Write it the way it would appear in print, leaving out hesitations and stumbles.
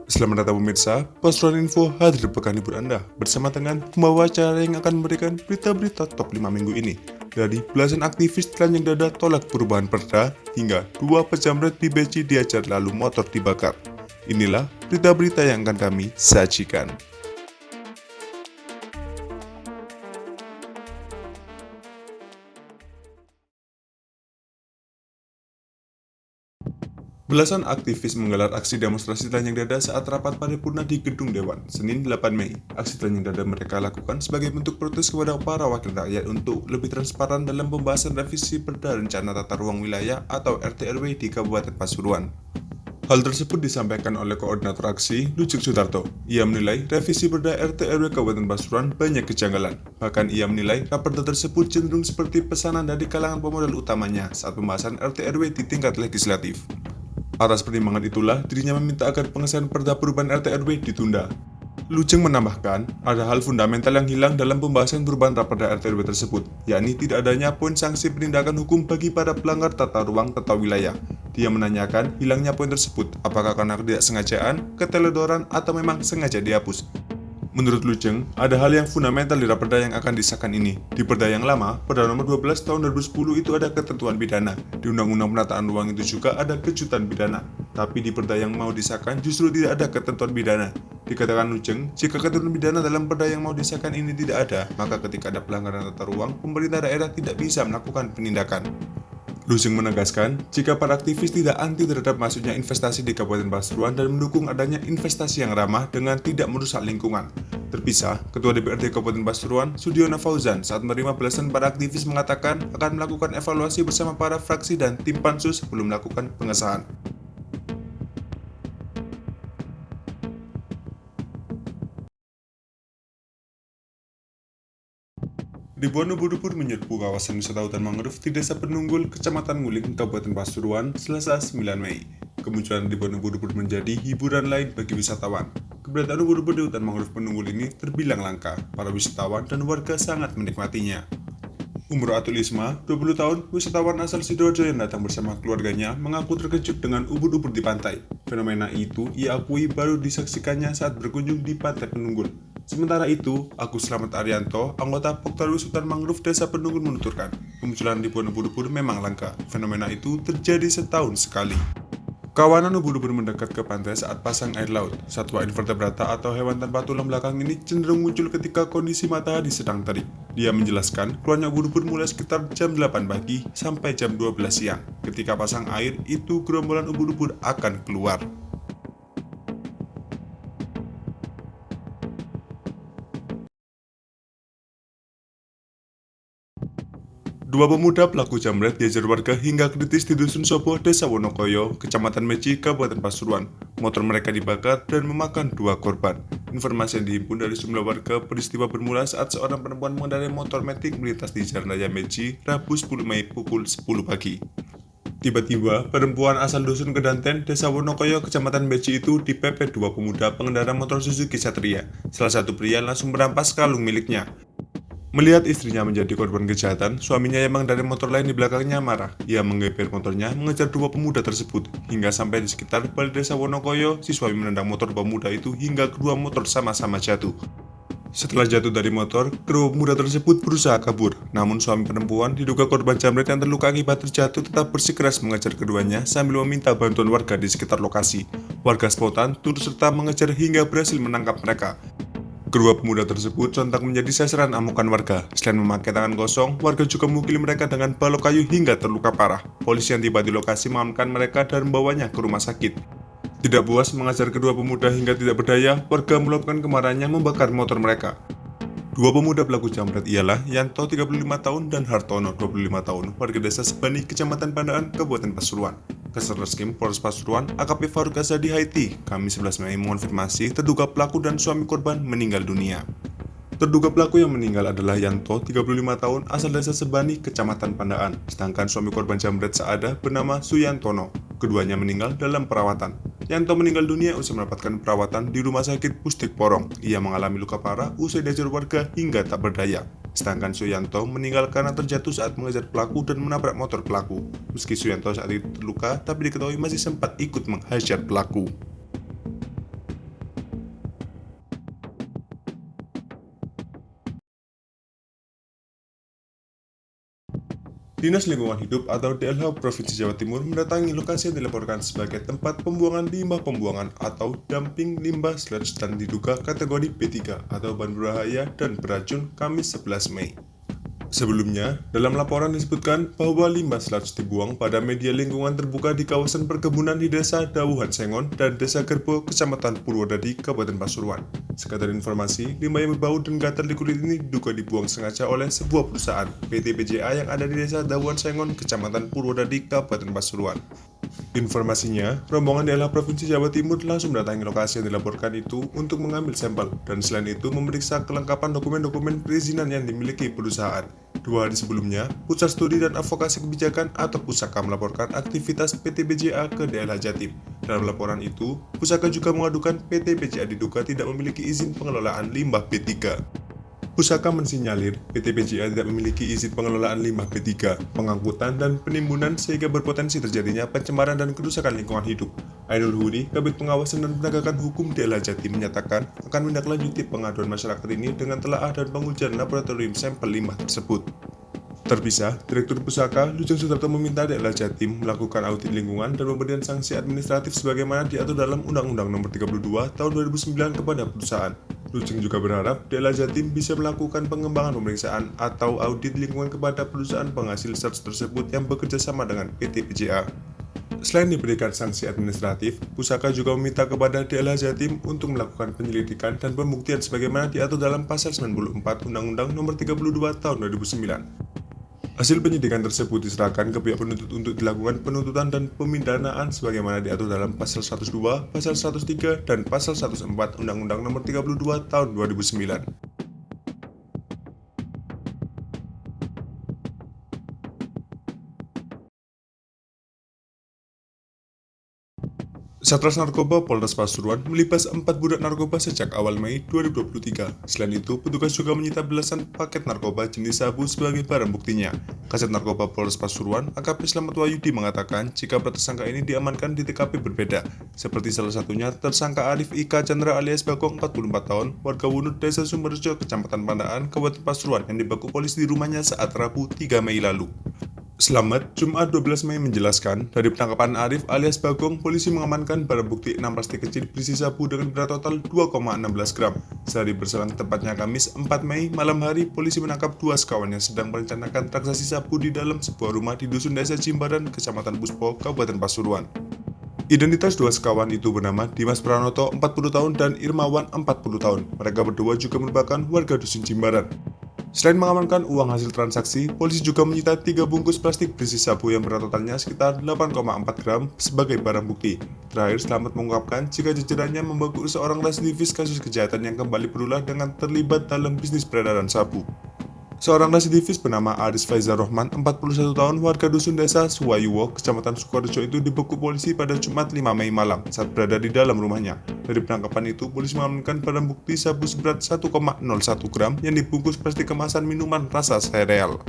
Selamat datang pemirsa, Pasuruan Info hadir di pekan libur Anda bersama dengan pembawa acara yang akan memberikan berita-berita top 5 minggu ini. Dari belasan aktivis telanjang dada tolak perubahan perda hingga dua pejamret di Beci diajar lalu motor dibakar. Inilah berita-berita yang akan kami sajikan. Belasan aktivis menggelar aksi demonstrasi telanjang dada saat rapat paripurna di Gedung Dewan, Senin 8 Mei. Aksi telanjang dada mereka lakukan sebagai bentuk protes kepada para wakil rakyat untuk lebih transparan dalam pembahasan revisi Perda Rencana Tata Ruang Wilayah atau RT/RW di Kabupaten Pasuruan. Hal tersebut disampaikan oleh Koordinator Aksi, Lucuk Sutarto. Ia menilai revisi Perda RT/RW Kabupaten Pasuruan banyak kejanggalan. Bahkan ia menilai raperda tersebut cenderung seperti pesanan dari kalangan pemodal utamanya saat pembahasan RT/RW di tingkat legislatif. Atas pertimbangan itulah, dirinya meminta agar pengesahan perda perubahan RT/RW ditunda. Lujeng menambahkan, ada hal fundamental yang hilang dalam pembahasan perubahan raperda RT/RW tersebut, yakni tidak adanya poin sanksi penindakan hukum bagi para pelanggar tata ruang tata wilayah. Dia menanyakan hilangnya poin tersebut, apakah karena ketidaksengajaan, keteledoran, atau memang sengaja dihapus. Menurut Lujeng, ada hal yang fundamental di raperda yang akan disahkan ini. Di perda yang lama, Perda nomor 12 tahun 2010 itu ada ketentuan pidana. Di Undang-Undang Penataan Ruang itu juga ada kejutan pidana. Tapi di perda yang mau disahkan justru tidak ada ketentuan pidana. Dikatakan Lujeng, jika ketentuan pidana dalam perda yang mau disahkan ini tidak ada, maka ketika ada pelanggaran tata ruang, pemerintah daerah tidak bisa melakukan penindakan. Lujeng menegaskan, jika para aktivis tidak anti terhadap masuknya investasi di Kabupaten Pasuruan dan mendukung adanya investasi yang ramah dengan tidak merusak lingkungan. Terpisah, Ketua DPRD Kabupaten Pasuruan, Sudiono Fauzan, saat menerima belasan para aktivis mengatakan akan melakukan evaluasi bersama para fraksi dan tim pansus sebelum melakukan pengesahan. Ribuan ubur-ubur menyerbu kawasan wisata hutan mangrove di Desa Penunggul, Kecamatan Nguling, Kabupaten Pasuruan, Selasa 9 Mei. Kemunculan ribuan ubur-ubur menjadi hiburan lain bagi wisatawan. Keberadaan ubur-ubur di hutan mangrove Penunggul ini terbilang langka. Para wisatawan dan warga sangat menikmatinya. Umur Atul Isma, 20 tahun, wisatawan asal Sidoarjo yang datang bersama keluarganya mengaku terkejut dengan ubur-ubur di pantai. Fenomena itu ia akui baru disaksikannya saat berkunjung di Pantai Penunggul. Sementara itu, Agus Slamet Arianto, anggota Poktarwis Hutan Mangrove Desa Penunggul menuturkan, kemunculan ribuan ubur-ubur memang langka. Fenomena itu terjadi setahun sekali. Kawanan ubur-ubur mendekat ke pantai saat pasang air laut. Satwa invertebrata atau hewan tanpa tulang belakang ini cenderung muncul ketika kondisi matahari sedang terik. Dia menjelaskan, keluarnya ubur-ubur mulai sekitar jam 8 pagi sampai jam 12 siang. Ketika pasang air, itu gerombolan ubur-ubur akan keluar. Dua pemuda pelaku jamret diajar warga hingga kritis di Dusun Sobo, Desa Wonokoyo, Kecamatan Meci, Kabupaten Pasuruan. Motor mereka dibakar dan memakan dua korban. Informasi yang dihimpun dari sejumlah warga, peristiwa bermula saat seorang perempuan mengendarai motor metik melintas di Jalan Raya Meci, Rabu 10 Mei pukul 10 pagi. Tiba-tiba, perempuan asal Dusun Kedanten, Desa Wonokoyo, Kecamatan Meci itu dipepet dua pemuda pengendara motor Suzuki Satria. Salah satu pria langsung merampas kalung miliknya. Melihat istrinya menjadi korban kejahatan, suaminya yang mengendarai motor lain di belakangnya marah. Ia menggeber motornya, mengejar dua pemuda tersebut. Hingga sampai di sekitar Balai Desa Wonokoyo, si suami menendang motor pemuda itu hingga kedua motor sama-sama jatuh. Setelah jatuh dari motor, kedua pemuda tersebut berusaha kabur. Namun suami perempuan diduga korban jamret yang terluka akibat terjatuh tetap bersikeras mengejar keduanya sambil meminta bantuan warga di sekitar lokasi. Warga spontan turut serta mengejar hingga berhasil menangkap mereka. Kedua pemuda tersebut sontak menjadi sasaran amukan warga. Selain memakai tangan kosong, warga juga memukuli mereka dengan balok kayu hingga terluka parah. Polisi yang tiba di lokasi mengamankan mereka dan membawanya ke rumah sakit. Tidak puas mengajar kedua pemuda hingga tidak berdaya, warga meluapkan kemarahannya membakar motor mereka. Dua pemuda pelaku jamret ialah Yanto 35 tahun dan Hartono 25 tahun, warga desa Sebani, Kecamatan Pandaan, Kabupaten Pasuruan. Kasat Reskrim Polres Pasuruan, AKP Faruk Azadi Haiti, Kamis 11 Mei mengonfirmasi terduga pelaku dan suami korban meninggal dunia. Terduga pelaku yang meninggal adalah Yanto, 35 tahun, asal desa Sebani, Kecamatan Pandaan, sedangkan suami korban jamret seada bernama Suyantono. Keduanya meninggal dalam perawatan. Yanto meninggal dunia usai mendapatkan perawatan di Rumah Sakit Pusdik Porong. Ia mengalami luka parah usai diajar warga hingga tak berdaya. Sedangkan Suyanto meninggal karena terjatuh saat mengejar pelaku dan menabrak motor pelaku. Meski Suyanto saat itu terluka, tapi diketahui masih sempat ikut menghajar pelaku. Dinas Lingkungan Hidup atau DLH Provinsi Jawa Timur mendatangi lokasi yang dilaporkan sebagai tempat pembuangan limbah pembuangan atau dumping limbah sludge dan diduga kategori B3 atau bahan berbahaya dan beracun Kamis 11 Mei. Sebelumnya, dalam laporan disebutkan bahwa limbah sludge dibuang pada media lingkungan terbuka di kawasan perkebunan di Desa Dawuhan Sengon dan Desa Gerbo, Kecamatan Purwodadi, Kabupaten Pasuruan. Sekadar informasi, limbah yang berbau dan gatal di kulit ini diduga dibuang sengaja oleh sebuah perusahaan PT PJA yang ada di Desa Dawuhan Sengon, Kecamatan Purwodadi, Kabupaten Pasuruan. Informasinya, rombongan DLH Provinsi Jawa Timur langsung mendatangi lokasi yang dilaporkan itu untuk mengambil sampel dan selain itu memeriksa kelengkapan dokumen-dokumen perizinan yang dimiliki perusahaan. 2 hari sebelumnya, Pusat Studi dan Advokasi Kebijakan atau Pusaka melaporkan aktivitas PT BJA ke DLH Jatim. Dalam laporan itu, Pusaka juga mengadukan PT BJA diduga tidak memiliki izin pengelolaan limbah B3. Pusaka mensinyalir PT PJA tidak memiliki izin pengelolaan limbah B3, pengangkutan dan penimbunan sehingga berpotensi terjadinya pencemaran dan kerusakan lingkungan hidup. Ainul Huri, Kabid Pengawasan dan Penegakan Hukum DLH Jatim menyatakan akan menindaklanjuti pengaduan masyarakat ini dengan telaah dan pengujian laboratorium sampel limbah tersebut. Terpisah, Direktur Pusaka, Lujeng Sutarto meminta DLH Jatim melakukan audit lingkungan dan pemberian sanksi administratif sebagaimana diatur dalam Undang-Undang Nomor 32 Tahun 2009 kepada perusahaan. Lujeng juga berharap DLH Jatim bisa melakukan pengembangan pemeriksaan atau audit lingkungan kepada perusahaan penghasil sludge tersebut yang bekerja sama dengan PT PJA. Selain diberikan sanksi administratif, Pusaka juga meminta kepada DLH Jatim untuk melakukan penyelidikan dan pembuktian sebagaimana diatur dalam Pasal 94 Undang-Undang Nomor 32 Tahun 2009. Hasil penyidikan tersebut diserahkan ke pihak penuntut untuk dilakukan penuntutan dan pemindanaan sebagaimana diatur dalam Pasal 102, Pasal 103, dan Pasal 104 Undang-Undang Nomor 32 Tahun 2009. Satras Narkoba Polres Pasuruan melibas 4 budak narkoba sejak awal Mei 2023. Selain itu, petugas juga menyita belasan paket narkoba jenis sabu sebagai barang buktinya. Kasat Narkoba Polres Pasuruan, AKP Slamet Wahyudi mengatakan jika tersangka ini diamankan di TKP berbeda, seperti salah satunya tersangka Arif Ika Chandra alias Bagong 44 tahun, warga Wunut Desa Sumberjo, Kecamatan Pandaan, Kabupaten Pasuruan yang dibekuk polisi di rumahnya saat Rabu 3 Mei lalu. Slamet, Jumat 12 Mei menjelaskan, dari penangkapan Arif alias Bagong, polisi mengamankan barang bukti 6 plastik kecil berisi sabu dengan berat total 2,16 gram. Sehari berselang tepatnya Kamis 4 Mei, malam hari, polisi menangkap 2 sekawan yang sedang merencanakan transaksi sabu di dalam sebuah rumah di Dusun Desa Jimbaran, Kecamatan Puspo, Kabupaten Pasuruan. Identitas 2 sekawan itu bernama Dimas Pranoto 40 tahun dan Irmawan 40 tahun. Mereka berdua juga merupakan warga Dusun Jimbaran. Selain mengamankan uang hasil transaksi, polisi juga menyita 3 bungkus plastik berisi sabu yang berat totalnya sekitar 8,4 gram sebagai barang bukti. Terakhir, Slamet mengungkapkan jika jajarannya membekuk seorang residivis kasus kejahatan yang kembali berulang dengan terlibat dalam bisnis peredaran sabu. Seorang residivis bernama Aris Faizal Rohman, 41 tahun, warga Dusun Desa Suwayuwo, Kecamatan Sukorejo itu dibekuk polisi pada Jumat 5 Mei malam saat berada di dalam rumahnya. Dari penangkapan itu, polisi mengamankan barang bukti sabu seberat 1,01 gram yang dibungkus plastik kemasan minuman rasa sereal.